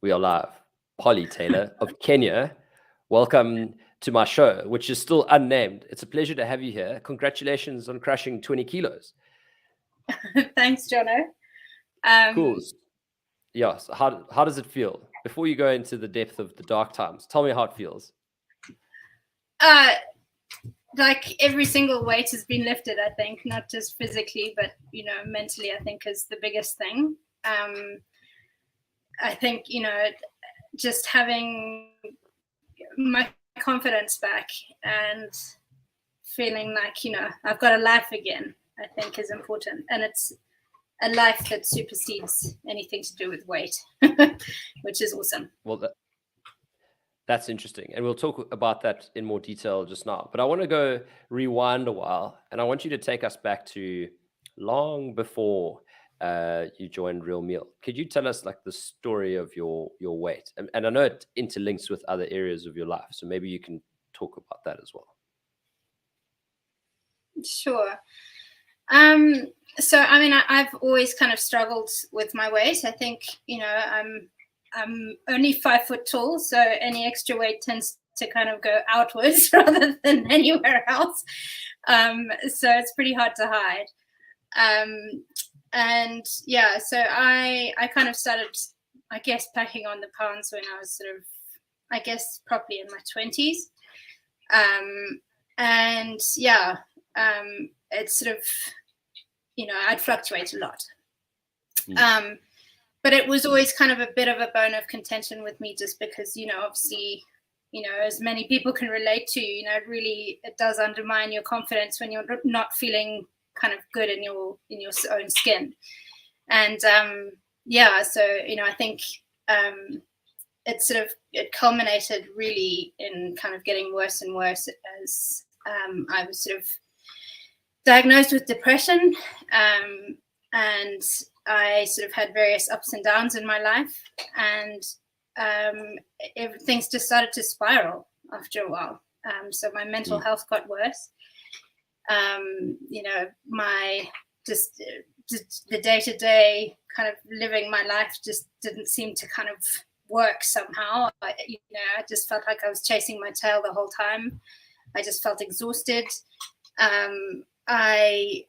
We are live. Polly Taylor of Kenya, welcome to my show, which is still unnamed. It's a pleasure to have you here. Congratulations on crushing 20 kilos. Thanks, Jonno. Cool. Yes. How does it feel? Before you go into the depth of the dark times, tell me how it feels. Like every single weight has been lifted, I think, not just physically, but, mentally, I think is the biggest thing. I think, just having my confidence back and feeling like, I've got a life again, I think is important. And it's a life that supersedes anything to do with weight, which is awesome. Well, that's interesting. And we'll talk about that in more detail just now. But I want to go rewind a while, and I want you to take us back to long before you joined Real Meal. Could you tell us like the story of your weight? And I know it interlinks with other areas of your life, so maybe you can talk about that as well. Sure. So, I mean, I've always kind of struggled with my weight. I think, I'm only 5 foot tall, so any extra weight tends to kind of go outwards rather than anywhere else. So it's pretty hard to hide. And yeah, so I kind of started, I guess, packing on the pounds when I was sort of, I guess, probably in my 20s. And yeah, it's sort of, I'd fluctuate a lot. But it was always kind of a bit of a bone of contention with me, just because, obviously, as many people can relate to, it does undermine your confidence when you're not feeling kind of good in your own skin. And yeah, so, I think it culminated really in kind of getting worse and worse as I was sort of diagnosed with depression, and I sort of had various ups and downs in my life, and things just started to spiral after a while. So my mental health got worse. My just the day-to-day kind of living my life just didn't seem to kind of work somehow. I just felt like I was chasing my tail the whole time. I just felt exhausted. I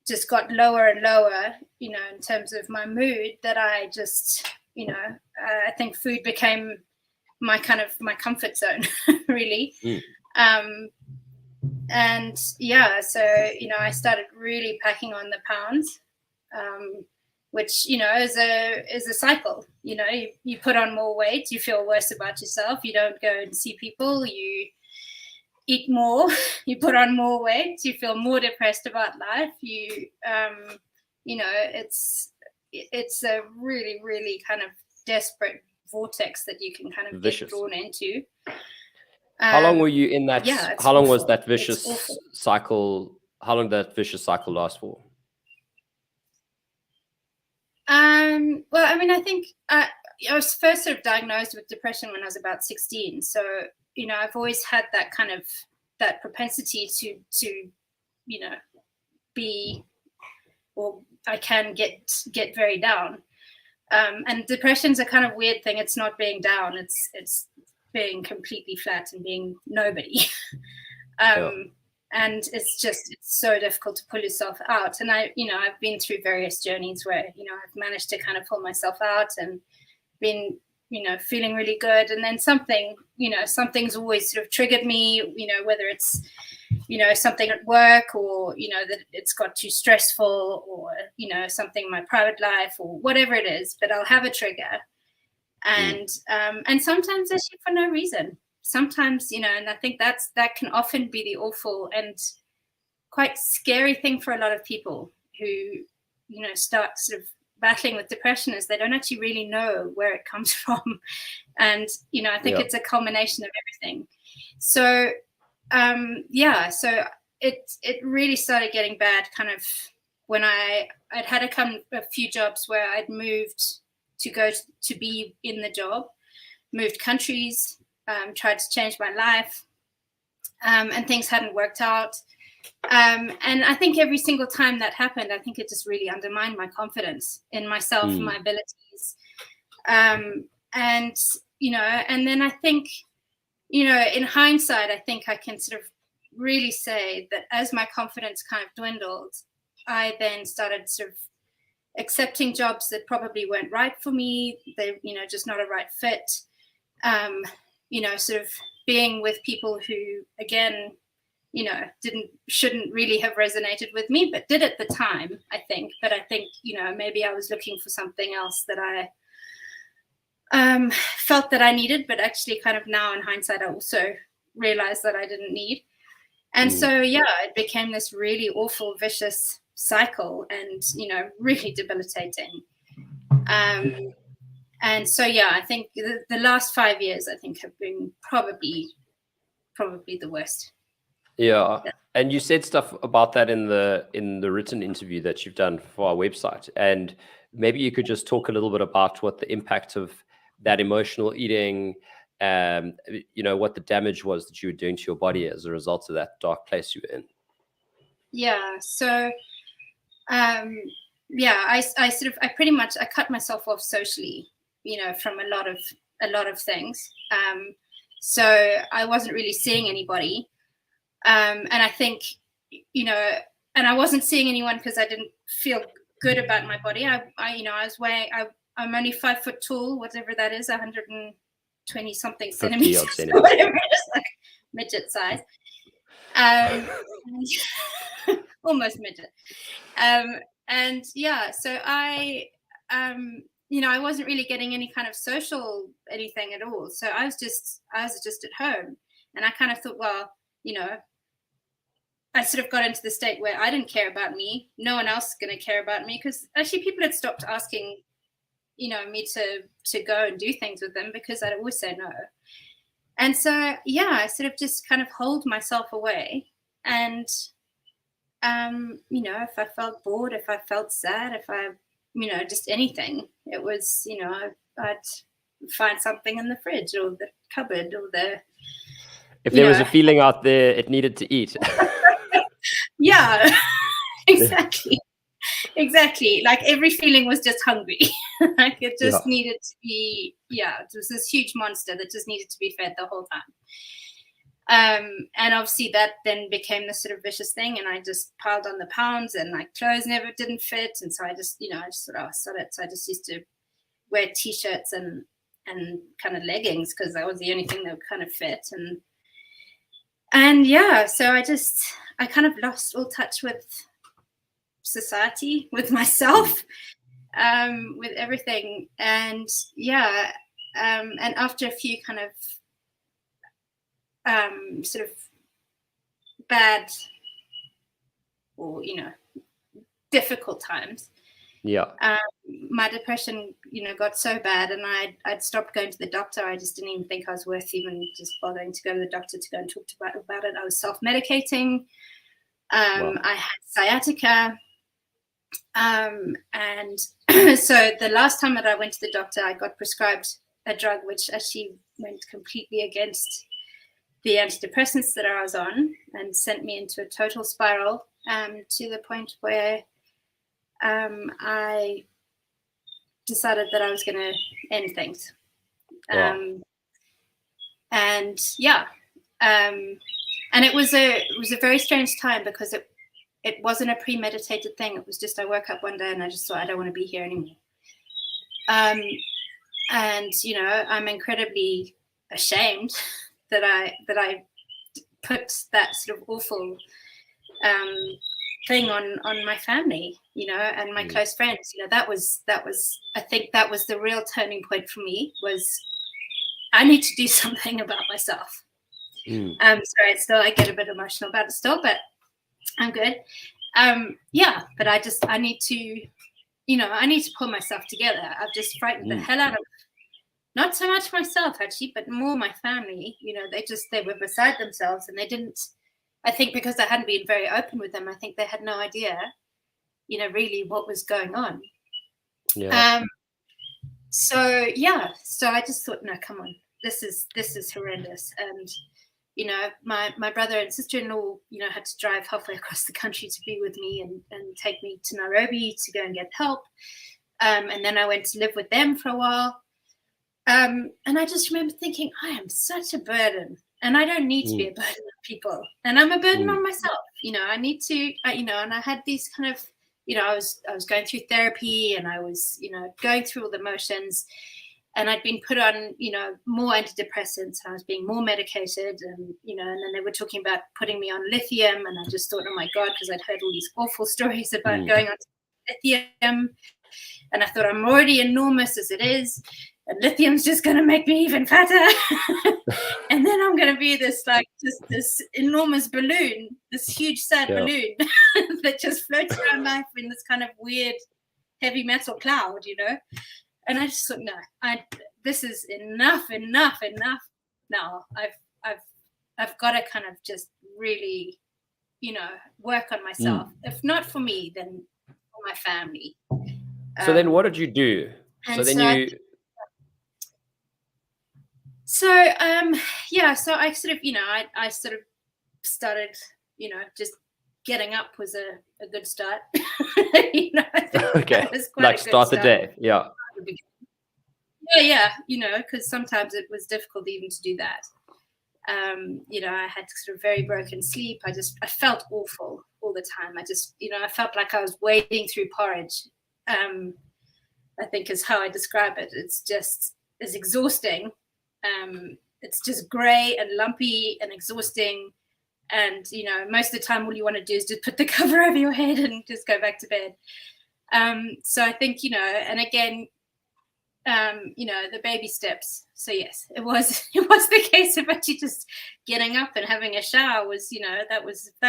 just got lower and lower, in terms of my mood, that I just, I think food became my comfort zone, really. And yeah, so, I started really packing on the pounds, which, is a cycle. You put on more weight, you feel worse about yourself, you don't go and see people, you eat more, you put on more weight, you feel more depressed about life. It's a really, really kind of desperate vortex that you can kind of get drawn into. How long were you in that? Yeah, how long was that vicious cycle? How long did that vicious cycle last for? Well, I mean, I think I was first sort of diagnosed with depression when I was about 16. So, I've always had that kind of that propensity to be, or I can get very down. And depression's a kind of weird thing. It's not being down. It's being completely flat and being nobody. And it's so difficult to pull yourself out. And I've been through various journeys where, I've managed to kind of pull myself out and been, feeling really good. And then something's always sort of triggered me, whether it's, something at work, or, that it's got too stressful, or, something in my private life, or whatever it is, but I'll have a trigger. And sometimes actually for no reason. Sometimes, and I think that can often be the awful and quite scary thing for a lot of people who, start sort of battling with depression, is they don't actually really know where it comes from. And, I think it's a culmination of everything. So, so it really started getting bad kind of when I'd had a few jobs where I'd moved to go to be in the job, moved countries, tried to change my life, and things hadn't worked out. And I think every single time that happened, I think it just really undermined my confidence in myself and my abilities. and and then I think, in hindsight, I think I can sort of really say that as my confidence kind of dwindled, I then started sort of accepting jobs that probably weren't right for me. They, just not a right fit. Sort of being with people who, again, shouldn't really have resonated with me, but did at the time, I think. But I think, maybe I was looking for something else that I felt that I needed, but actually kind of now in hindsight, I also realized that I didn't need. And so, it became this really awful, vicious cycle and, really debilitating. And so, I think the last 5 years, I think, have been probably the worst. Yeah. And you said stuff about that in the written interview that you've done for our website. And maybe you could just talk a little bit about what the impact of that emotional eating, what the damage was that you were doing to your body as a result of that dark place you were in. Yeah. So, I pretty much cut myself off socially, from a lot of things. So I wasn't really seeing anybody. And I think, and I wasn't seeing anyone because I didn't feel good about my body. I'm only 5 foot tall, whatever that is, 120 something centimeters, whatever it is, like midget size. Almost midget. So I wasn't really getting any kind of social anything at all. So I was just at home, and I kind of thought, well, I sort of got into the state where I didn't care about me. No one else is going to care about me, because actually people had stopped asking, me to go and do things with them, because I'd always say no. And so, I sort of just kind of hold myself away. And, if I felt bored, if I felt sad, if I, just anything, it was, I'd find something in the fridge or the cupboard or if there was a feeling out there, it needed to eat. Yeah, exactly. Exactly. Like every feeling was just hungry. Like it just needed to be, it was this huge monster that just needed to be fed the whole time. And obviously that then became this sort of vicious thing, and I just piled on the pounds, and like clothes never didn't fit. And so I just, thought, oh, sod it. So I just used to wear t-shirts and kind of leggings, because that was the only thing that would kind of fit. And so I kind of lost all touch with society, with myself, with everything. And and after a few kind of sort of bad or difficult times, my depression got so bad, and I'd stopped going to the doctor. I just didn't even think I was worth even just bothering to go to the doctor to go and talk about it. I was self-medicating. I had sciatica. And so the last time that I went to the doctor, I got prescribed a drug which actually went completely against the antidepressants that I was on, and sent me into a total spiral, to the point where I decided that I was going to end things. And it was a very strange time, because it wasn't a premeditated thing. It was just, I woke up one day and I just thought, I don't want to be here anymore. And I'm incredibly ashamed that I put that sort of awful thing on my family, and my close friends. That was I think that was the real turning point for me, was I need to do something about myself. Sorry, I get a bit emotional about it still, but I'm good. But I need to pull myself together. I've just frightened the hell out of, not so much myself actually, but more my family. They were beside themselves, and they didn't, I think because I hadn't been very open with them, I think they had no idea, really what was going on. So I just thought, no, come on, this is horrendous. And my brother and sister-in-law, had to drive halfway across the country to be with me and take me to Nairobi to go and get help. And then I went to live with them for a while. And I just remember thinking, I am such a burden, and I don't need to be a burden on people, and I'm a burden on myself. I need to, and I had these kind of, I was going through therapy, and I was, going through all the motions, and I'd been put on, more antidepressants, and I was being more medicated, and, and then they were talking about putting me on lithium, and I just thought, oh my God, because I'd heard all these awful stories about going on lithium, and I thought, I'm already enormous as it is, and lithium's just going to make me even fatter. And then I'm going to be this, like, just this enormous balloon, this huge, sad balloon that just floats around life in this kind of weird, heavy metal cloud, And I just thought, no, this is enough now. I've got to kind of just really, work on myself. If not for me, then for my family. So then what did you do? So then So I sort of, I sort of started, just getting up was a good start. Okay. Like start the day. Yeah. Yeah. Because sometimes it was difficult even to do that. I had sort of very broken sleep. I felt awful all the time. I felt like I was wading through porridge. I think is how I describe it. It's exhausting. It's just gray and lumpy and exhausting. And, most of the time, all you want to do is just put the cover over your head and just go back to bed. So I think, and again, the baby steps. So yes, it was the case of actually just getting up and having a shower was, that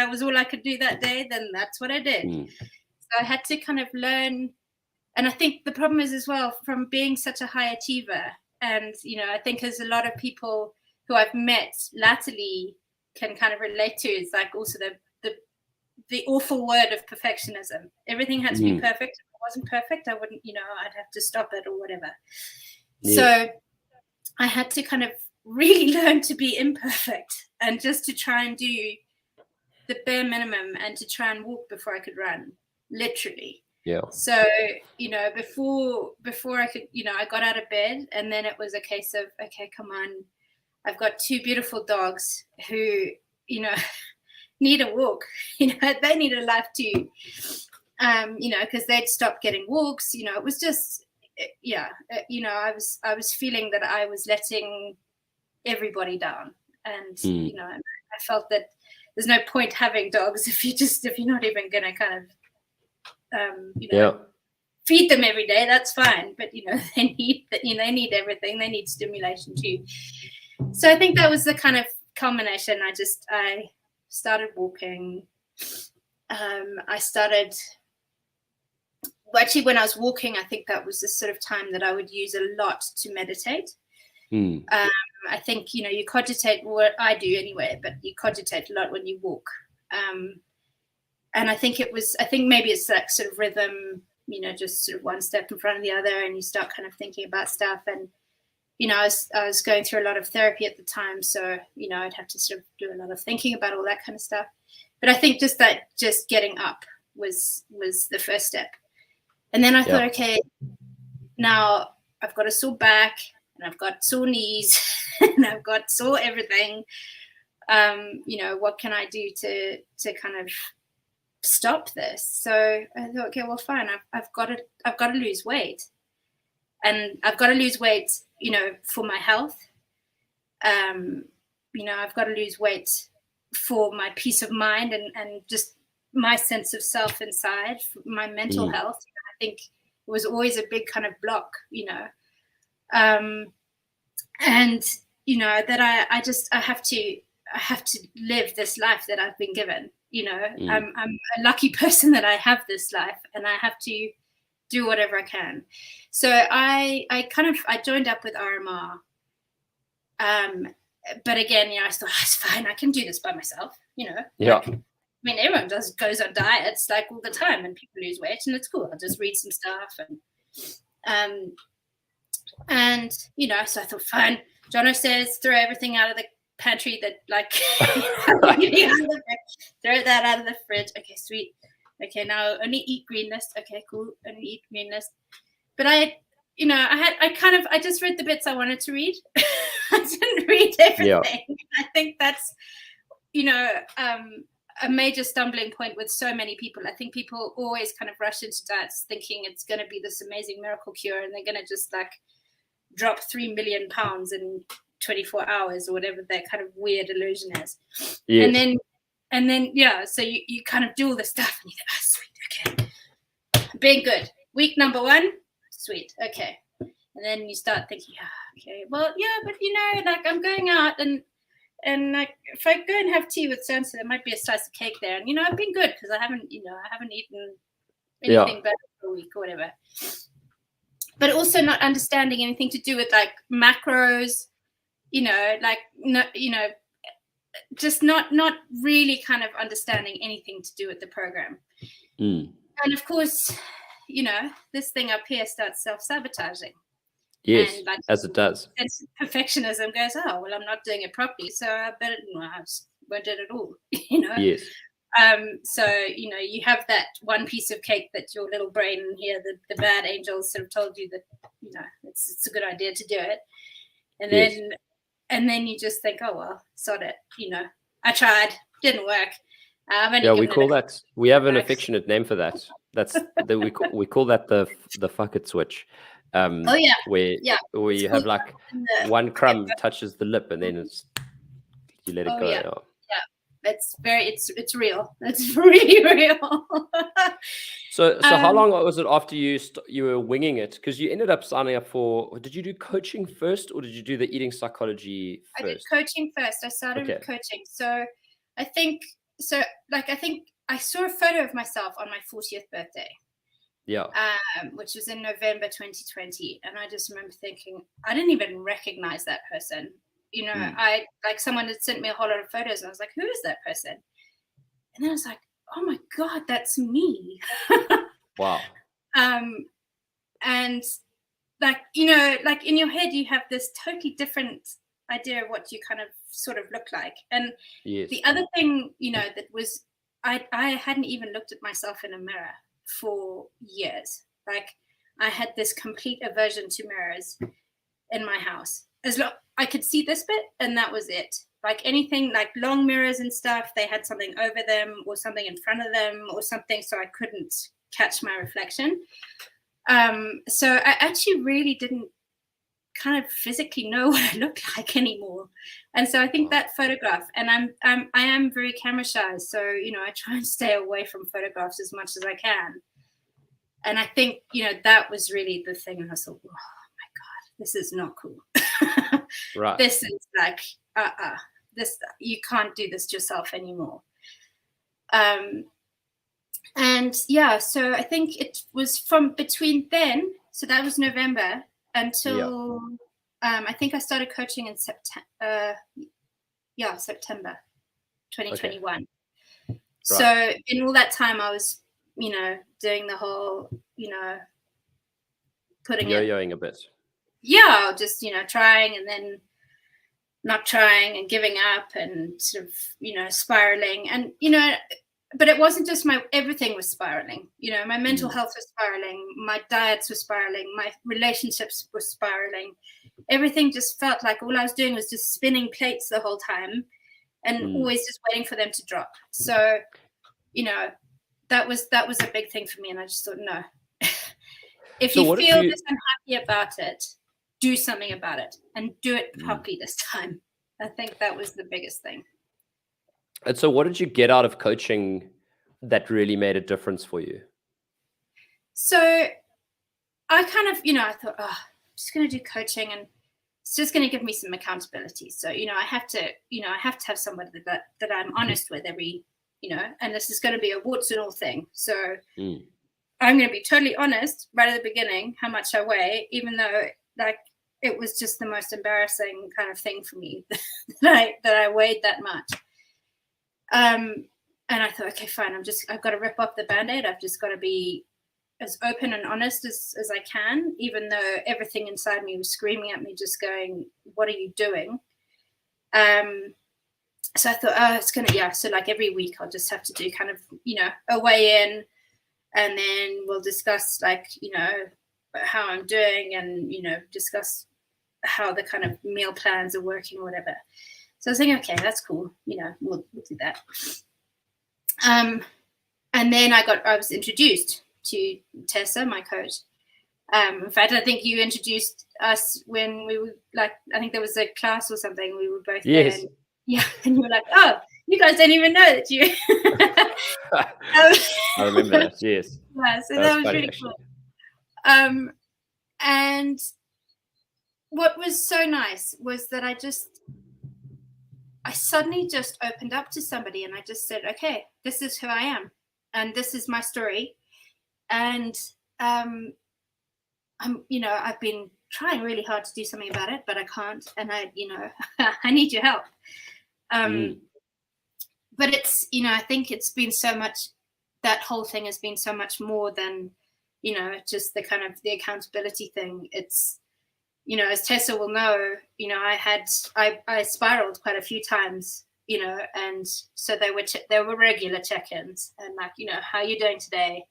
was all I could do that day. Then that's what I did. So I had to kind of learn. And I think the problem is as well from being such a high achiever. And, I think as a lot of people who I've met latterly can kind of relate to is like also the awful word of perfectionism. Everything had to be perfect. If it wasn't perfect, I wouldn't, I'd have to stop it or whatever. Yeah. So I had to kind of really learn to be imperfect and just to try and do the bare minimum and to try and walk before I could run, literally. Yeah. So, before I could, I got out of bed and then it was a case of, okay, come on. I've got two beautiful dogs who, need a walk. They need a life too. Because they'd stopped getting walks. It was just, I was feeling that I was letting everybody down, and I felt that there's no point having dogs if you're not even going to kind of. Feed them every day. That's fine, but they need everything. They need stimulation too. So I think that was the kind of culmination. I started walking. I started. Well, actually, when I was walking, I think that was the sort of time that I would use a lot to meditate. I think you cogitate. What I do anyway, but you cogitate a lot when you walk. And I think maybe it's that sort of rhythm, just sort of one step in front of the other, and you start kind of thinking about stuff. And, I was going through a lot of therapy at the time. So, I'd have to sort of do a lot of thinking about all that kind of stuff. But I think just getting up was the first step. And then I thought, okay, now I've got a sore back and I've got sore knees and I've got sore everything. What can I do to kind of stop this? So I thought, okay, well, fine. I've got to lose weight, and I've got to lose weight, for my health. I've got to lose weight for my peace of mind and just my sense of self inside, my mental health. I think it was always a big kind of block, and that I have to live this life that I've been given. I'm a lucky person that I have this life, and I have to do whatever I can. So I joined up with RMR. But again, I thought, it's fine. I can do this by myself, Yeah. Everyone goes on diets like all the time, and people lose weight, and it's cool. I'll just read some stuff, and so I thought, fine. Jonno says, throw everything out of the pantry that throw that out of the fridge. Okay, sweet. Okay, now only eat green list. Okay, cool. Only eat green list. But I you know, I just read the bits I wanted to read. I didn't read everything. Yeah. I think that's, you know, a major stumbling point with so many people. I think people always kind of rush into diets thinking it's going to be this amazing miracle cure, and they're going to just like drop 3 million pounds in 24 hours or whatever that kind of weird illusion is. Yes. And then yeah, so you kind of do all this stuff and you think, oh, sweet, okay, being good. Week number 1, sweet, okay. And then you start thinking, okay, well, yeah, but you know, like I'm going out and like if I go and have tea with so and so, there might be a slice of cake there. And you know, I've been good because I haven't eaten anything bad for a week or whatever. But also not understanding anything to do with like macros, you know, like no, you know, just not really kind of understanding anything to do with the program. And of course, you know, this thing up here starts self-sabotaging. Yes, and like, as it does. And perfectionism goes, oh, well, I'm not doing it properly, so I better I won't do it at all, you know? Yes. So, you know, you have that one piece of cake that your little brain here, the bad angels sort of told you that, you know, it's a good idea to do it. And then you just think, oh, well, sod it. You know, I tried, didn't work. We call that, we have an affectionate name for that. That's we call that the fuck it switch. Where you have like one crumb touches the lip and then you let it go. Yeah. It's real. It's really real. So how long was it after you were winging it? Because you ended up signing up for. Did you do coaching first, or did you do the eating psychology first? I did coaching first. I started with coaching. So I think I saw a photo of myself on my 40th birthday. Yeah. Which was in November 2020, and I just remember thinking I didn't even recognize that person. You know, I like someone had sent me a whole lot of photos and I was like, who is that person? And then I was like, oh my God, that's me. Wow. And like, you know, like in your head, you have this totally different idea of what you kind of sort of look like. And the other thing, you know, that was, I hadn't even looked at myself in a mirror for years. Like I had this complete aversion to mirrors in my house. As long I could see this bit and that was it. Like anything like long mirrors and stuff, they had something over them or something in front of them or something, so I couldn't catch my reflection. So I actually really didn't kind of physically know what I looked like anymore. And so I think that photograph, and I am very camera shy, so you know, I try and stay away from photographs as much as I can. And I think, you know, that was really the thing. And I thought, oh my God, this is not cool. Right. This is like, this, you can't do this yourself anymore. And yeah, so I think it was from between then, so that was November until I think I started coaching in September 2021. Okay. So in all that time I was, you know, doing the whole, you know, putting yo-yoing a bit. Yeah, just, you know, trying and then not trying and giving up and sort of, you know, spiraling. And, you know, but it wasn't just everything was spiraling. You know, my mental health was spiraling, my diets were spiraling, my relationships were spiraling. Everything just felt like all I was doing was just spinning plates the whole time and always just waiting for them to drop. So, you know, that was a big thing for me. And I just thought, no, if you feel this unhappy about it, do something about it and do it properly this time. I think that was the biggest thing. And so what did you get out of coaching that really made a difference for you? So I kind of, you know, I thought, I'm just going to do coaching and it's just going to give me some accountability. So, you know, I have to have somebody that I'm honest with every, you know, and this is going to be a warts and all thing. So I'm going to be totally honest right at the beginning, how much I weigh, even though like it was just the most embarrassing kind of thing for me that I weighed that much. And I thought, okay, fine. I've got to rip off the Band-Aid. I've just got to be as open and honest as I can, even though everything inside me was screaming at me, just going, what are you doing? So I thought, so like every week I'll just have to do kind of, you know, a weigh in, and then we'll discuss like, you know, how I'm doing and, discuss how the kind of meal plans are working or whatever. So I was thinking, okay, that's cool. We'll do that. And then I was introduced to Tessa, my coach. In fact, I think you introduced us when we were I think there was a class or something. We were both there. And, and you were like, oh, you guys don't even know that you. I remember that. Yes. Yeah, so that was really cool. And what was so nice was that I suddenly just opened up to somebody, and I just said, okay, this is who I am, and this is my story, and I've been trying really hard to do something about it, but I can't, and I need your help. But it's, I think it's been so much, that whole thing has been so much more than, just the kind of the accountability thing. It's, as Tessa will know, I spiraled quite a few times, and so there were regular check-ins and how are you doing today?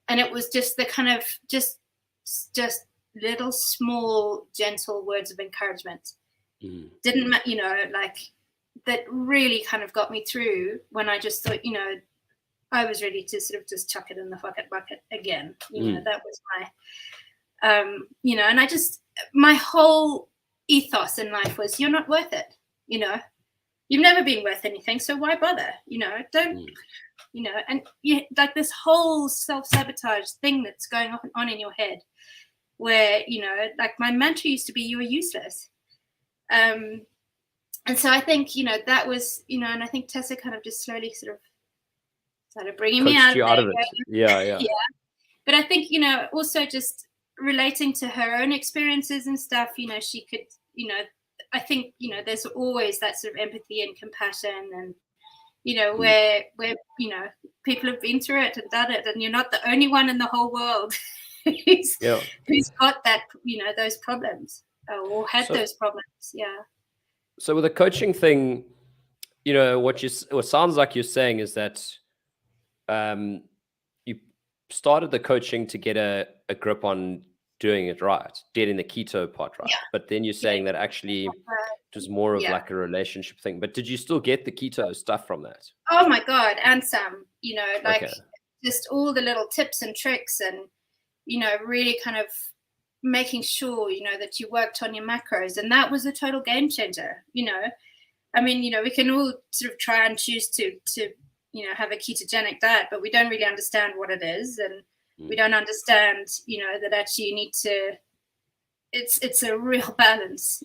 And it was just the kind of just little small gentle words of encouragement. Didn't that really kind of got me through when I just thought, I was ready to sort of just chuck it in the bucket again. That was my and I just, my whole ethos in life was, you're not worth it. You've never been worth anything, so why bother? Don't and this whole self-sabotage thing that's going on in your head, where my mantra used to be, you're useless. And so I think that was and I think Tessa kind of just slowly sort of started bringing me out of it. Yeah. But I think also just relating to her own experiences and stuff, she could I think there's always that sort of empathy and compassion, and where people have been through it and done it, and you're not the only one in the whole world who's got that those problems or had those problems. So with the coaching thing, what sounds like you're saying is that you started the coaching to get a grip on doing it right, getting the keto part right. But then you're saying that actually it was more of like a relationship thing. But did you still get the keto stuff from that? Oh my God, and some, just all the little tips and tricks, and really kind of making sure that you worked on your macros, and that was a total game changer. I mean, we can all sort of try and choose to have a ketogenic diet, but we don't really understand what it is, and we don't understand that actually you need to, it's a real balance,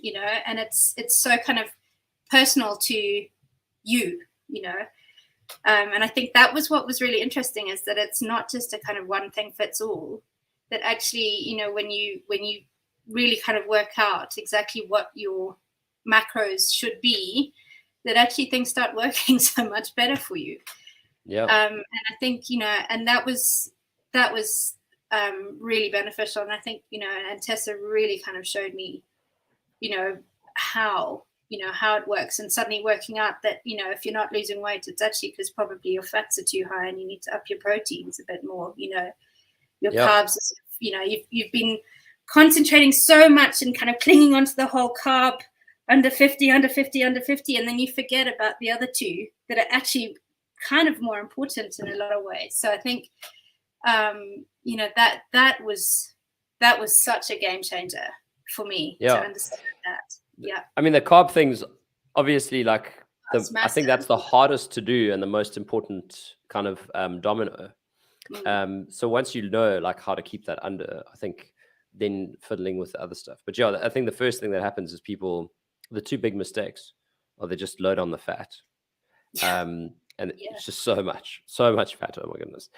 and it's so kind of personal to you, and I think that was what was really interesting, is that it's not just a kind of one thing fits all, that actually when you really kind of work out exactly what your macros should be, that actually things start working so much better for you. And I think and that was really beneficial, and I think and Tessa really kind of showed me how it works, and suddenly working out that if you're not losing weight, it's actually because probably your fats are too high and you need to up your proteins a bit more. Your carbs, you've been concentrating so much and kind of clinging onto the whole carb under 50, and then you forget about the other two that are actually kind of more important in a lot of ways. So I think that was such a game changer for me to understand that. I mean, the carb things, obviously, I think that's the hardest to do and the most important kind of domino. So once you know how to keep that under, I think then fiddling with the other stuff. But I think the first thing that happens is the two big mistakes are they just load on the fat. And it's just so much fat. Oh my goodness.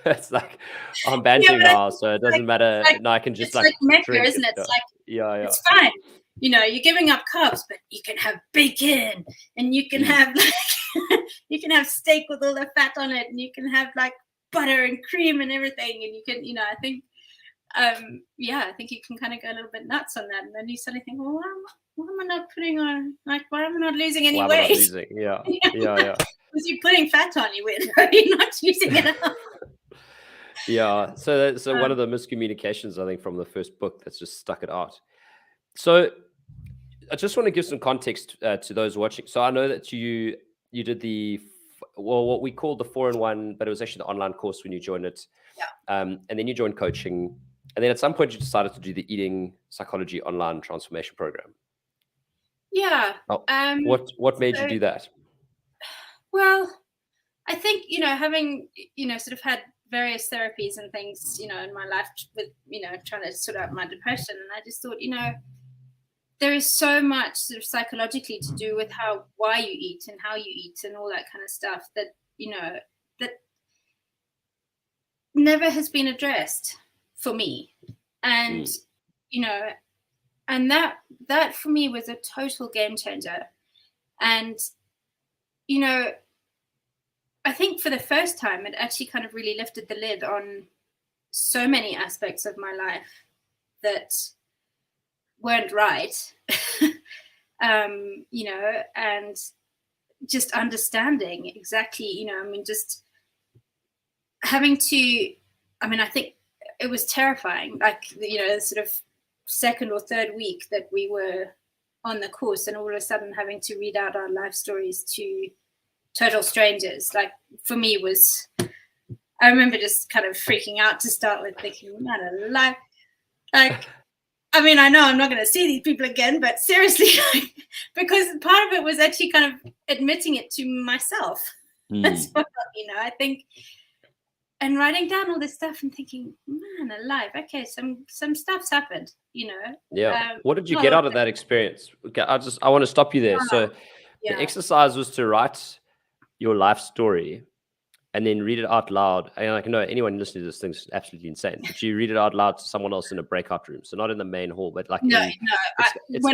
It's like I'm banting now, so it doesn't matter. No, I can just it's nectar, drink isn't it? It's it's fine. You're giving up carbs, but you can have bacon, and you can have you can have steak with all the fat on it, and you can have butter and cream and everything, and you can I think I think you can kind of go a little bit nuts on that, and then you suddenly think, well, why am I not putting on why am I not losing any weight? Yeah. Because you're putting fat on, you're not using it up. Yeah. So one of the miscommunications, I think, from the first book that's just stuck it out. So I just want to give some context to those watching. So I know that you did what we called the 4-in-1, but it was actually the online course when you joined it. Yeah. And then you joined coaching, and then at some point you decided to do the eating psychology online transformation program. Yeah. What made you do that? Well, I think, having, sort of had various therapies and things, in my life with, trying to sort out my depression. And I just thought, there is so much sort of psychologically to do with why you eat and how you eat and all that kind of stuff that, that never has been addressed for me. And, and that for me was a total game changer. And, I think for the first time, it actually kind of really lifted the lid on so many aspects of my life that weren't right, and just understanding exactly, just having to, I think it was terrifying, like, sort of second or third week that we were on the course, and all of a sudden having to read out our life stories to total strangers, like, for me was, I remember just kind of freaking out to start with, thinking, man alive, like, I know I'm not going to see these people again, but seriously, because part of it was actually kind of admitting it to myself as well, I think, and writing down all this stuff and thinking, man alive, okay, some stuff's happened, Yeah. What did you get out of that experience? Okay, I want to stop you there. So the exercise was to write your life story and then read it out loud. And I know anyone listening to this thing's absolutely insane, but you read it out loud to someone else in a breakout room. So not in the main hall, but like when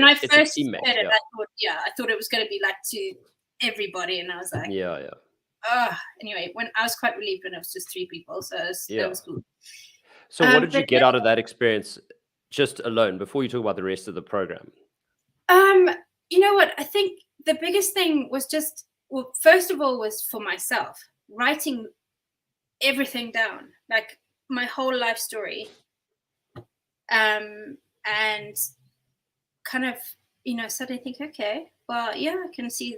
I first said it, I thought it was going to be like to everybody, and I was like, anyway, when I was quite relieved when it was just 3 people, so that was cool. So what did you get out of that experience just alone before you talk about the rest of the program? You know what? I think the biggest thing was just, well, first of all, was for myself, writing everything down, like my whole life story, and kind of, suddenly think, okay, well, yeah, I can see,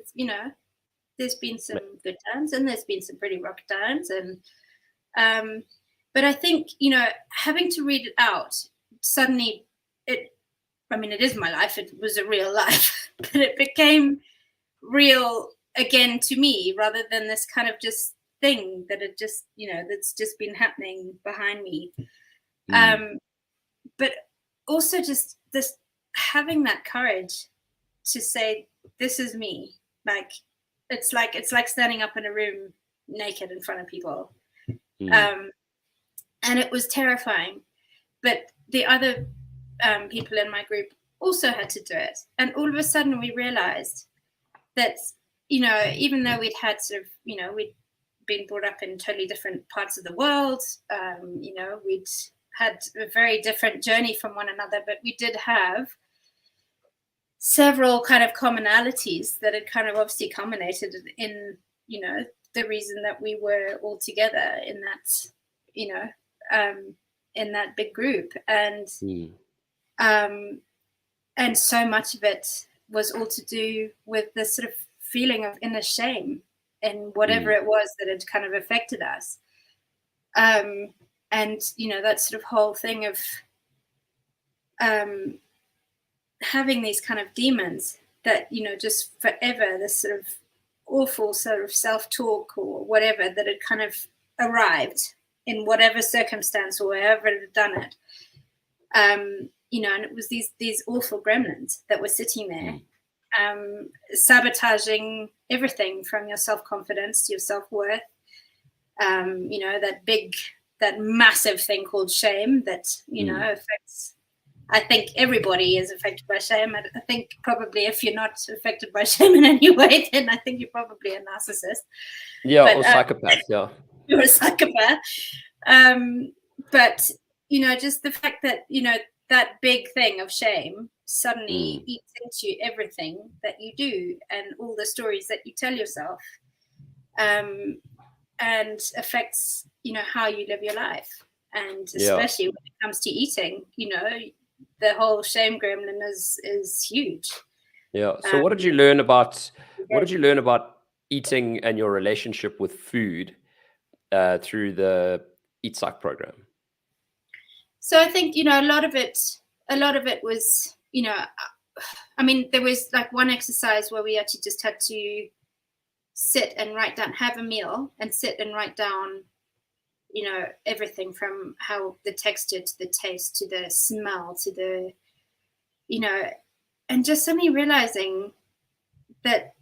there's been some good times and there's been some pretty rough times, and but I think, having to read it out, suddenly it is my life, it was a real life, but it became real again to me, rather than this kind of just thing that it just, that's just been happening behind me. But also just this, having that courage to say, this is me. Like, it's like standing up in a room naked in front of people. And it was terrifying, but the other people in my group also had to do it. And all of a sudden we realized that, even though we'd had sort of, we'd been brought up in totally different parts of the world, we'd had a very different journey from one another, but we did have several kind of commonalities that had kind of obviously culminated in, the reason that we were all together in that, in that big group. And so much of it was all to do with this sort of feeling of inner shame and whatever it was that had kind of affected us. And, that sort of whole thing of having these kind of demons that, just forever, this sort of awful sort of self-talk or whatever that had kind of arrived in whatever circumstance or wherever it had done it. And it was these awful gremlins that were sitting there, sabotaging everything from your self-confidence to your self-worth. That massive thing called shame that, affects, I think everybody is affected by shame. I think probably if you're not affected by shame in any way, then I think you're probably a narcissist. Yeah, or psychopath, yeah. You're a psychopath. But, just the fact that, that big thing of shame suddenly eats into everything that you do and all the stories that you tell yourself. And and affects, how you live your life. And Yeah. especially when it comes to eating, the whole shame gremlin is huge. Yeah. So what did you learn about eating and your relationship with food through the Eat Psych program? So I think, a lot of it was, I mean, there was like one exercise where we actually just had to sit and write down, have a meal and sit and write down, everything from how the texture to the taste to the smell to the, and just suddenly realizing that,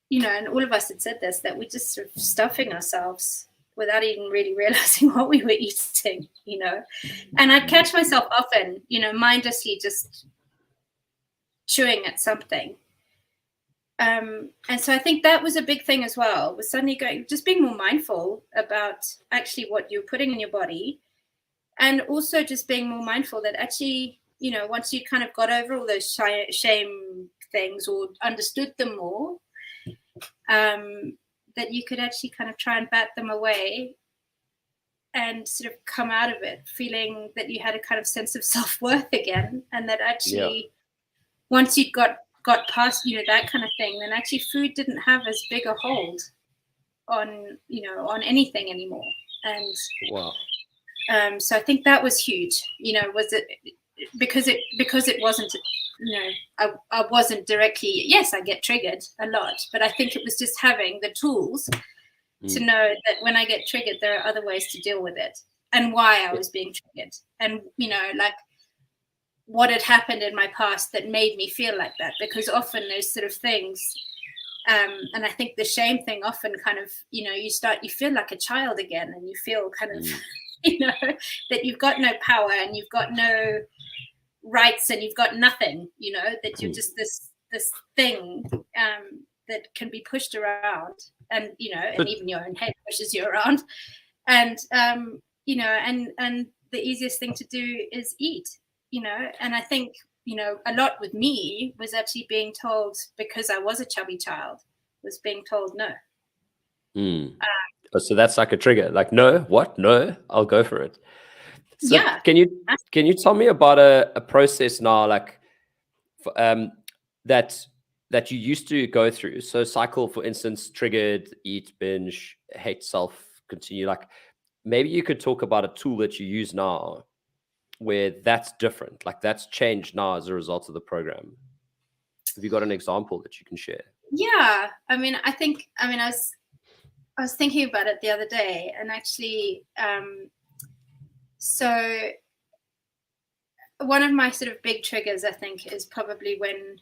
and all of us had said this, that we're just sort of stuffing ourselves without even really realizing what we were eating, and I'd catch myself often, mindlessly just chewing at something. And so I think that was a big thing as well, was suddenly just being more mindful about actually what you're putting in your body, and also just being more mindful that actually, once you kind of got over all those shame things or understood them more, that you could actually kind of try and bat them away and sort of come out of it feeling that you had a kind of sense of self-worth again, and that actually once you got past, that kind of thing, then actually food didn't have as big a hold on, on anything anymore. And wow. So I think that was huge, was it because it wasn't, I wasn't directly, yes, I get triggered a lot, but I think it was just having the tools to know that when I get triggered, there are other ways to deal with it, and why I was being triggered, and, like what had happened in my past that made me feel like that. Because often those sort of things, and I think the shame thing often kind of, you feel like a child again, and you feel kind of, that you've got no power and you've got no rights and you've got nothing, that you're just this thing that can be pushed around, and, and even your own head pushes you around. And, and the easiest thing to do is eat. And I think, a lot with me was actually being told, because I was a chubby child, was being told no. So that's like a trigger, like, no, what? No, I'll go for it. So yeah. Can you tell me about a process now, like, that you used to go through? So cycle, for instance, triggered, eat, binge, hate self, continue. Like, maybe you could talk about a tool that you use now where that's different, like that's changed now as a result of the program. Have you got an example that you can share? Yeah, I mean, I was thinking about it the other day, and actually, so one of my sort of big triggers, I think, is probably when,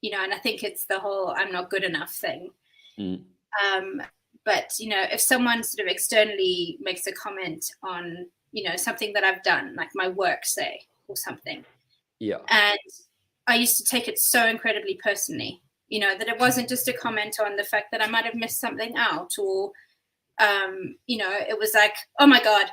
and I think it's the whole I'm not good enough thing. But, if someone sort of externally makes a comment on, something that I've done, like my work, say, or something. Yeah. And I used to take it so incredibly personally, that it wasn't just a comment on the fact that I might have missed something out, or, it was like, oh my God,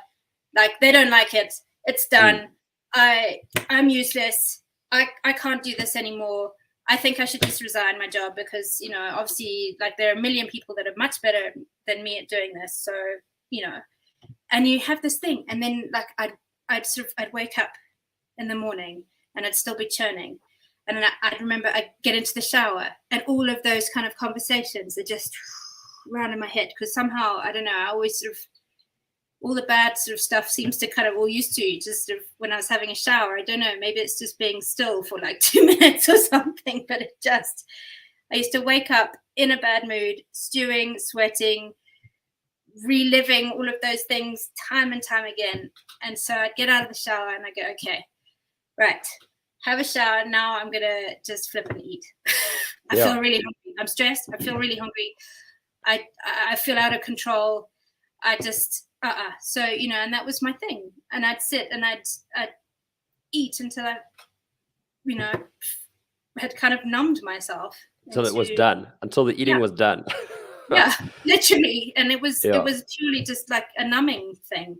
like they don't like it. It's done. I'm useless. I can't do this anymore. I think I should just resign my job because, obviously, like there are a million people that are much better than me at doing this. So, and you have this thing, and then like I'd wake up in the morning and I'd still be churning. And then I'd remember I'd get into the shower, and all of those kind of conversations are just round in my head, because somehow, I don't know, I always sort of, all the bad sort of stuff seems to kind of all used to just sort of when I was having a shower. I don't know, maybe it's just being still for like 2 minutes or something, but I used to wake up in a bad mood, stewing, sweating, reliving all of those things time and time again. And so I'd get out of the shower and I go, okay, right, have a shower. Now I'm going to just flip and eat. I feel really hungry. I'm stressed. I feel really hungry. I feel out of control. I just, So, and that was my thing. And I'd sit and I'd eat until I, had kind of numbed myself. Until it was done, until the eating was done. Yeah, literally. And it was purely just like a numbing thing.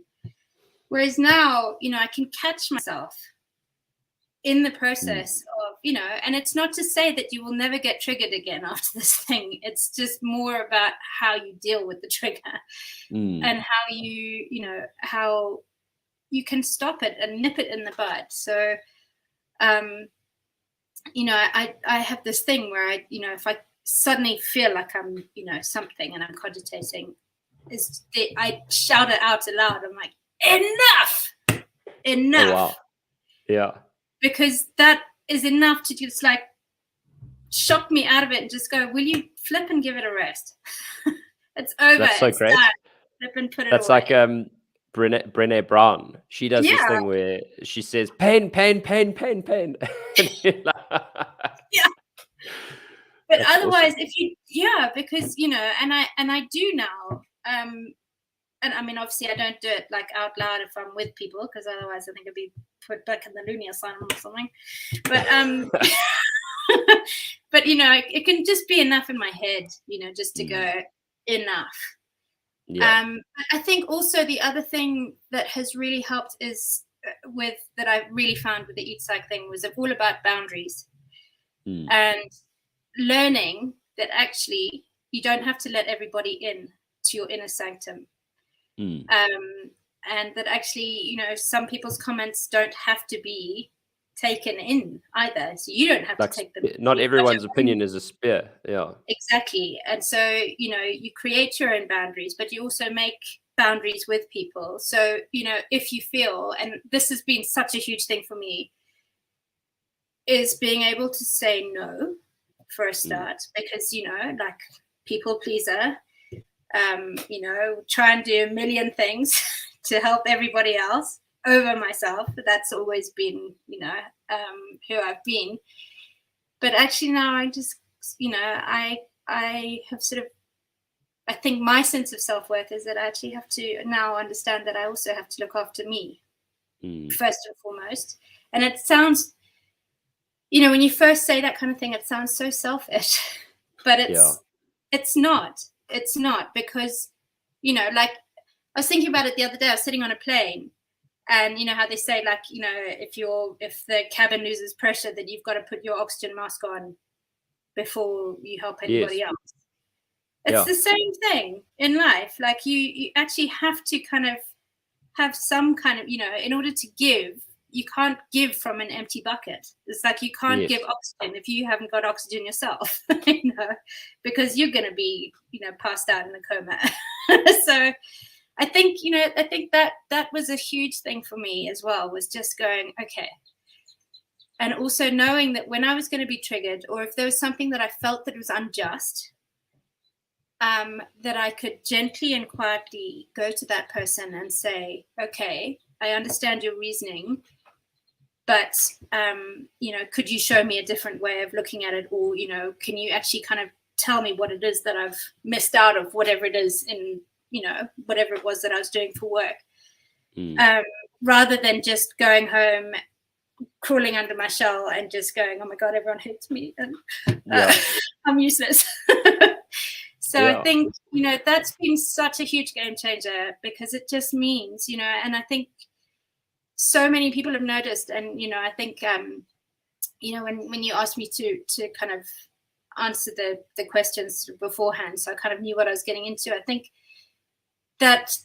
Whereas now, I can catch myself in the process of and it's not to say that you will never get triggered again after this thing. It's just more about how you deal with the trigger and how you can stop it and nip it in the bud. So, I have this thing where if I suddenly feel like I'm, something and I'm cogitating, I shout it out aloud. I'm like, enough. Oh, wow. Yeah. Because that is enough to just like shock me out of it and just go, will you flip and give it a rest? It's over. That's so great. Done. Flip and put it That's away. like Brené Brown. She does this thing where she says, pain, pain, pain, pain, pain. Yeah. But that's otherwise, awesome. Because, and I do now, and I mean, obviously I don't do it like out loud if I'm with people, because otherwise I think I'd be put back in the loony asylum or something. But, but, it can just be enough in my head, just to go enough. Yeah. I think also the other thing that has really helped is that I really found with the Eat Psych thing was all about boundaries and learning that actually you don't have to let everybody in to your inner sanctum. And that actually, some people's comments don't have to be taken in either. So you don't have to take them. Not everyone's opinion is a spear. Yeah. Exactly. And so, you create your own boundaries, but you also make boundaries with people. So, if you feel, and this has been such a huge thing for me, is being able to say no for a start, because, like people pleaser, try and do a million things to help everybody else over myself. That's always been, who I've been. But actually now I just, I have sort of, I think my sense of self-worth is that I actually have to now understand that I also have to look after me first and foremost. And it sounds, when you first say that kind of thing, it sounds so selfish, but it's not, because, like I was thinking about it the other day. I was sitting on a plane, and how they say, like, if the cabin loses pressure, that you've got to put your oxygen mask on before you help anybody else. It's the same thing in life. Like you actually have to kind of have some kind of, in order to give, you can't give from an empty bucket. It's like you can't give oxygen if you haven't got oxygen yourself, because you're going to be, passed out in a coma. So I think, that was a huge thing for me as well, was just going, okay. And also knowing that when I was going to be triggered, or if there was something that I felt that was unjust, that I could gently and quietly go to that person and say, okay, I understand your reasoning, but, could you show me a different way of looking at it? Or, can you actually kind of tell me what it is that I've missed out of, whatever it is in, whatever it was that I was doing for work, rather than just going home, crawling under my shell and just going, oh my God, everyone hates me and I'm useless. So I think, that's been such a huge game changer, because it just means, and I think so many people have noticed, and, I think, when you asked me to kind of answer the questions beforehand, so I kind of knew what I was getting into, I think that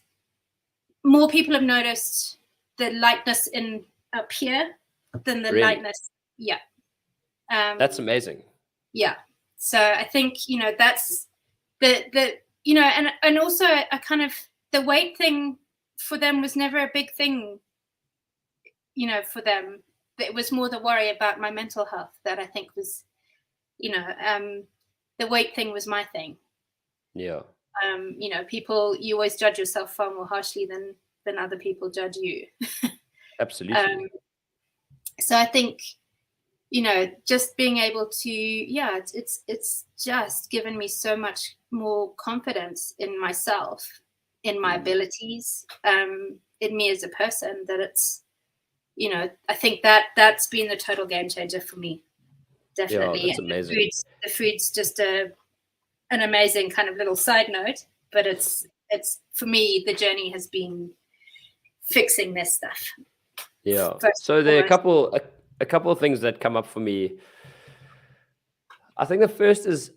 more people have noticed the lightness in up here than the lightness. Yeah. That's amazing. Yeah. So I think, that's the and also a kind of, the weight thing for them was never a big thing, for them. It was more the worry about my mental health that I think was, the weight thing was my thing. Yeah. People, you always judge yourself far more harshly than other people judge you. Absolutely. So I think, just being able to, it's just given me so much more confidence in myself, in my abilities, in me as a person, that it's, I think that's been the total game changer for me. Definitely. Yeah, that's amazing. The food's just an amazing kind of little side note, but it's for me, the journey has been fixing this stuff. Yeah. So there are a couple of things that come up for me. I think the first is,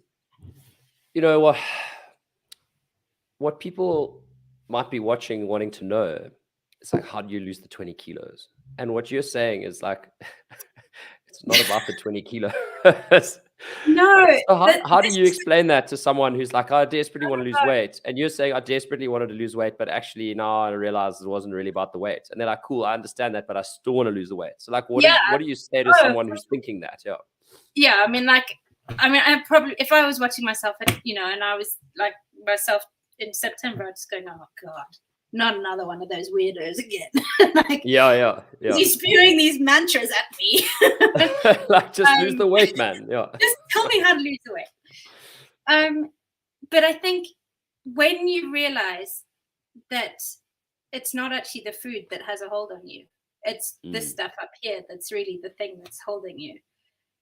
what people might be watching, wanting to know, it's like, how do you lose the 20 kilos? And what you're saying is like, it's not about the 20 kilos. No. So how do you explain that to someone who's like, I desperately want to lose weight? And you're saying, I desperately wanted to lose weight, but actually now I realized it wasn't really about the weight. And they're like, cool, I understand that, but I still want to lose the weight. So like, what do you say to someone who's thinking that? Yeah. I mean, I probably, if I was watching myself, and I was like myself in September, I'd just go, oh God, not another one of those weirdos again. Like, yeah. He's spewing these mantras at me. Like, just lose the weight, man. Yeah. Just tell me how to lose the weight. But I think when you realize that it's not actually the food that has a hold on you, it's this stuff up here that's really the thing that's holding you.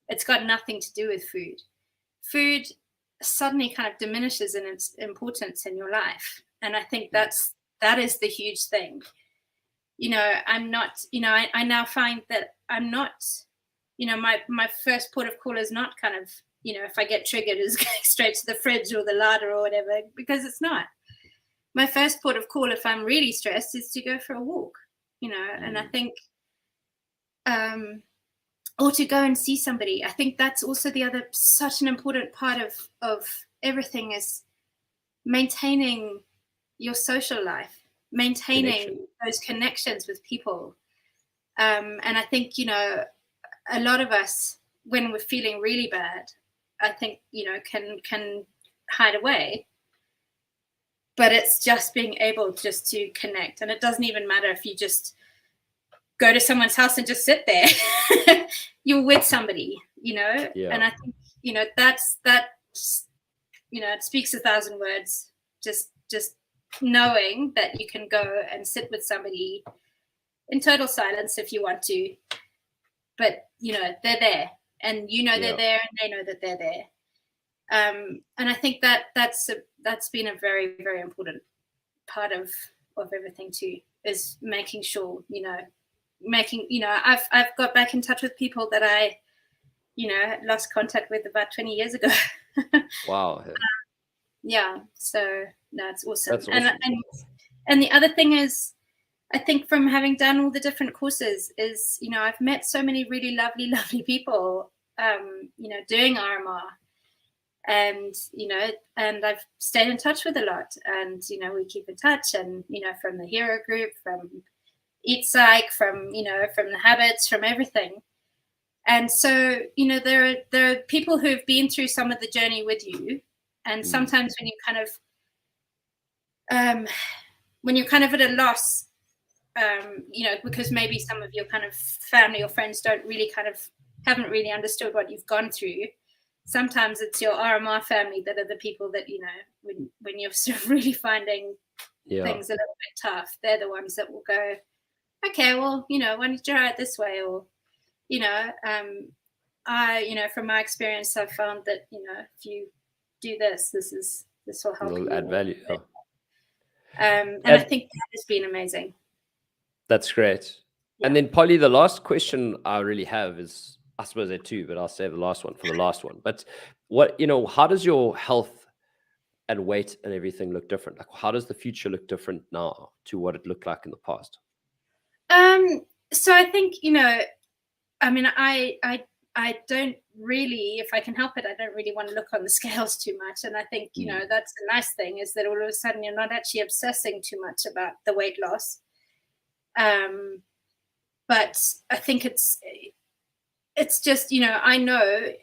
It's got nothing to do with food. Food suddenly kind of diminishes in its importance in your life. And I think that is the huge thing. I'm not, I now find that I'm not, my first port of call is not kind of, if I get triggered, is going straight to the fridge or the larder or whatever, because it's not. My first port of call, if I'm really stressed, is to go for a walk, and I think, or to go and see somebody. I think that's also such an important part of everything, is maintaining your social life, maintaining those connections with people. And I think, a lot of us, when we're feeling really bad, I think, can hide away. But it's just being able just to connect. And it doesn't even matter if you just go to someone's house and just sit there. You're with somebody, Yeah. And I think, that it speaks 1,000 words. Just knowing that you can go and sit with somebody in total silence if you want to, but they're there, and they're there, and they know that they're there. And I think that's been a very, very important part of everything too, is making sure, I've got back in touch with people that I, lost contact with about 20 years ago. Wow. Yeah. So no, it's awesome. That's awesome. And the other thing is, I think from having done all the different courses is, I've met so many really lovely, lovely people, doing RMR, and, and I've stayed in touch with a lot, and, we keep in touch, and, from the hero group, from Eat Psych, from the habits, from everything. And so, there are people who've been through some of the journey with you. And sometimes when you kind of, at a loss, because maybe some of your kind of family or friends haven't really understood what you've gone through. Sometimes it's your RMR family that are the people that, when you're sort of really finding things a little bit tough, they're the ones that will go, okay, well, why don't you try it this way? Or, from my experience, I've found that, if you do this will help you. Add value. And I think that has been amazing. That's great. Yeah. And then, Polly, the last question I really have is, I suppose there are two, but I'll save the last one for the last one. But how does your health and weight and everything look different? Like, how does the future look different now to what it looked like in the past? So I think, I don't really, if I can help it, I don't really want to look on the scales too much. And I think, that's the nice thing, is that all of a sudden you're not actually obsessing too much about the weight loss. But I think it's just, I know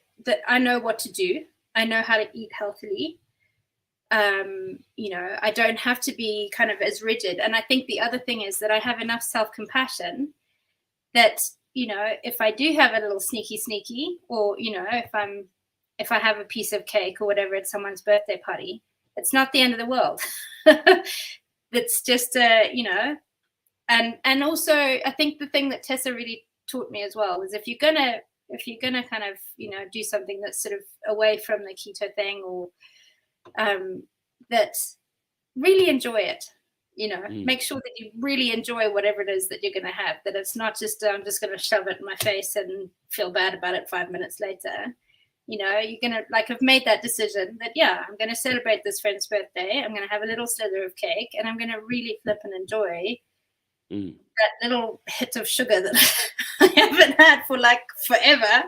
what to do. I know how to eat healthily. I don't have to be kind of as rigid. And I think the other thing is that I have enough self-compassion that, if I do have a little sneaky, or, if I have a piece of cake or whatever at someone's birthday party, it's not the end of the world. It's just, and also I think the thing that Tessa really taught me as well is if you're gonna kind of, do something that's sort of away from the keto thing, or that really enjoy it. Make sure that you really enjoy whatever it is that you're going to have, that it's not just, I'm just going to shove it in my face and feel bad about it 5 minutes later. You're going to have made that decision that, I'm going to celebrate this friend's birthday. I'm going to have a little slither of cake and I'm going to really flip and enjoy that little hit of sugar that I haven't had for forever.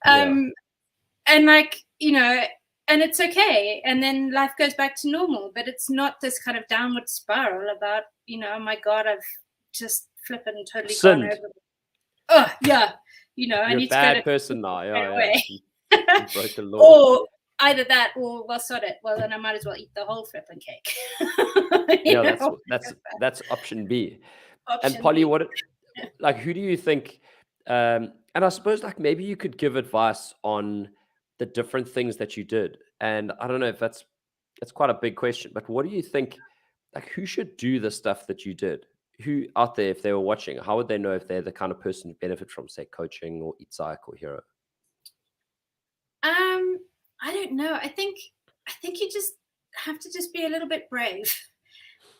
And and it's okay. And then life goes back to normal, but it's not this kind of downward spiral about, oh my God, I've just flipping totally gone over. Oh yeah. You're a bad person now. Yeah. You broke the law. Or either that or, well, sod it. Well, then I might as well eat the whole flipping cake. That's option B. And Polly, who do you think, and I suppose maybe you could give advice on the different things that you did. And I don't know if that's quite a big question, but what do you think, who should do the stuff that you did? Who out there, if they were watching, how would they know if they're the kind of person who benefit from, say, coaching or Eat Psych or Hero? I don't know. I think you just have to just be a little bit brave.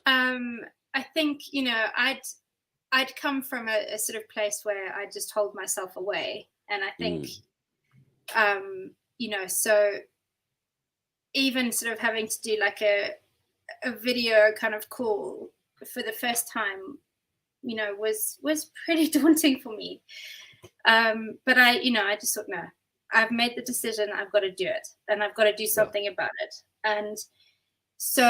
I think, I'd come from a sort of place where I just hold myself away. And I think, so even sort of having to do a video kind of call for the first time, was pretty daunting for me. But I just thought, no, I've made the decision, I've got to do it and I've got to do something about it. And so,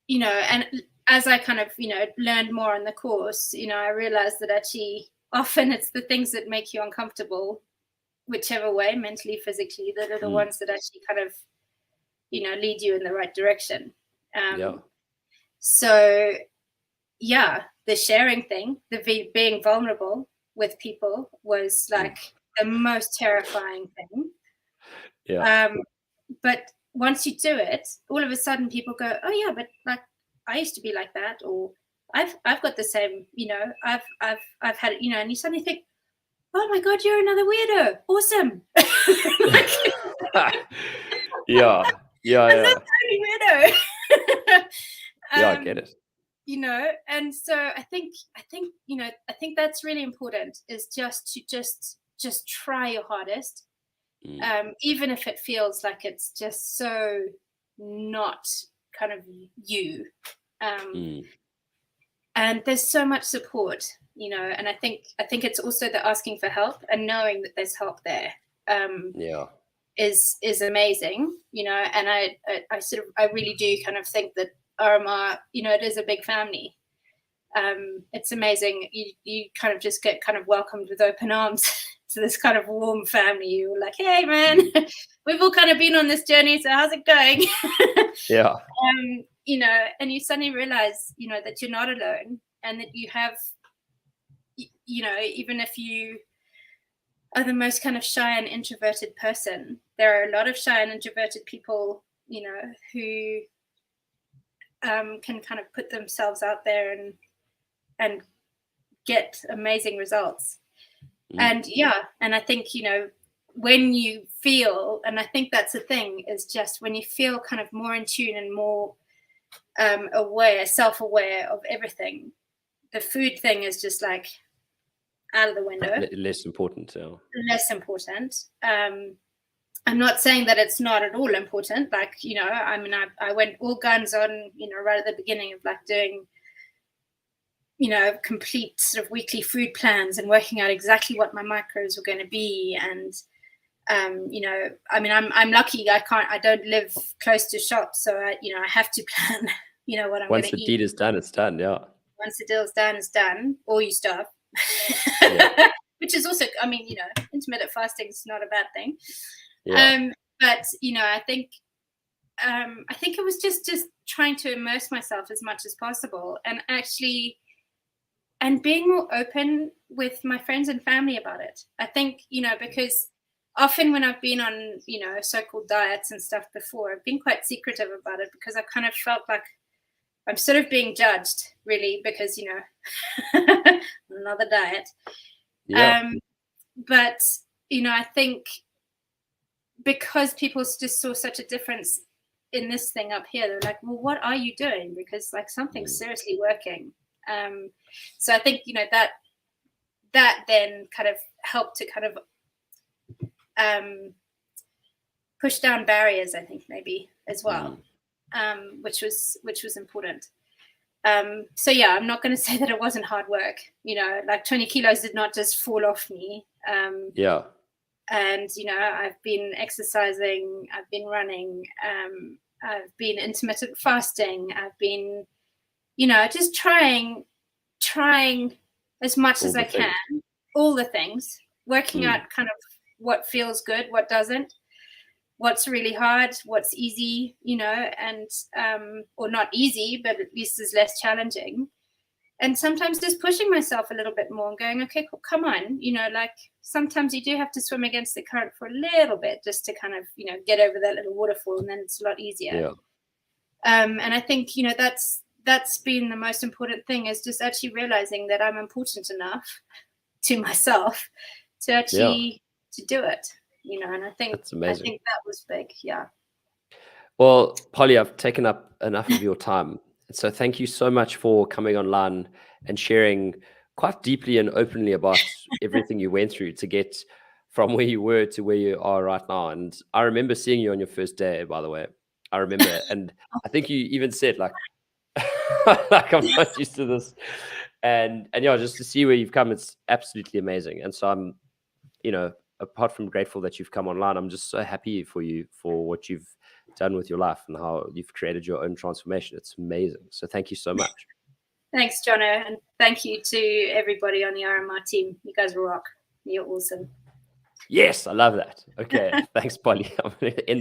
and as I kind of, learned more on the course, I realized that actually often it's the things that make you uncomfortable, whichever way, mentally, physically, that are the ones that actually kind of, lead you in the right direction. So, the sharing thing, the being vulnerable with people was the most terrifying thing. But once you do it, all of a sudden people go, oh yeah, but I used to be like that, or I've got the same, I've had it, and you suddenly think, oh my God, you're another weirdo. Awesome. I'm not the only weirdo. I get it. And so I think that's really important, is just to try your hardest. Even if it feels like it's just so not kind of you. And there's so much support, and I think it's also the asking for help and knowing that there's help there. Is amazing, and I really do kind of think that RMR, it is a big family. It's amazing. You kind of just get kind of welcomed with open arms to this kind of warm family. You're like, hey man, we've all kind of been on this journey, so how's it going? And you suddenly realize, that you're not alone, and that you have, even if you are the most kind of shy and introverted person, there are a lot of shy and introverted people, who can kind of put themselves out there and get amazing results. And I think, when you feel, and I think that's the thing, is just when you feel kind of more in tune and more self-aware of everything, the food thing is just out of the window. Less important. Less important. I'm not saying that it's not at all important. I went all guns on, right at the beginning of doing, complete sort of weekly food plans and working out exactly what my macros were going to be. And, I'm lucky. I don't live close to shops, so I have to plan, what I'm going to eat. Once the deed is done, it's done. Yeah. Once the deal's done, it's done, or you starve. Which is also, intermittent fasting is not a bad thing. But I think it was just trying to immerse myself as much as possible, and actually, and being more open with my friends and family about it. I think, because often when I've been on, so-called diets and stuff before, I've been quite secretive about it, because I've kind of felt like I'm sort of being judged, really, because, another diet. But, I think because people just saw such a difference in this thing up here, they're like, well, what are you doing? Because like something's seriously working. So I think, you know, that then kind of helped to kind of push down barriers, I think, maybe as well, which was important. So yeah, I'm not going to say that it wasn't hard work. You know, like 20 kilos did not just fall off me. Yeah. And, you know, I've been exercising, I've been running, I've been intermittent fasting, I've been, you know, just trying as much as I can, all the things, working out kind of what feels good, what doesn't, what's really hard, what's easy, you know, and or not easy, but at least is less challenging. And sometimes just pushing myself a little bit more and going, okay, come on, you know, like sometimes you do have to swim against the current for a little bit just to kind of, you know, get over that little waterfall, and then it's a lot easier. Yeah. And I think, you know, that's been the most important thing, is just actually realizing that I'm important enough to myself to actually to do it, you know. And I think that was big. Yeah. Well, Polly, I've taken up enough of your time. So thank you so much for coming online and sharing quite deeply and openly about everything you went through to get from where you were to where you are right now. And I remember seeing you on your first day, by the way. I remember. And I think you even said like, like, I'm not used to this. And yeah, just to see where you've come, it's absolutely amazing. And so I'm, you know, apart from grateful that you've come online, I'm just so happy for you for what you've done with your life and how you've created your own transformation. It's amazing. So thank you so much. Thanks, Jonno. And thank you to everybody on the RMR team. You guys rock. You're awesome. Yes, I love that. Okay. Thanks, Polly. I'm going to end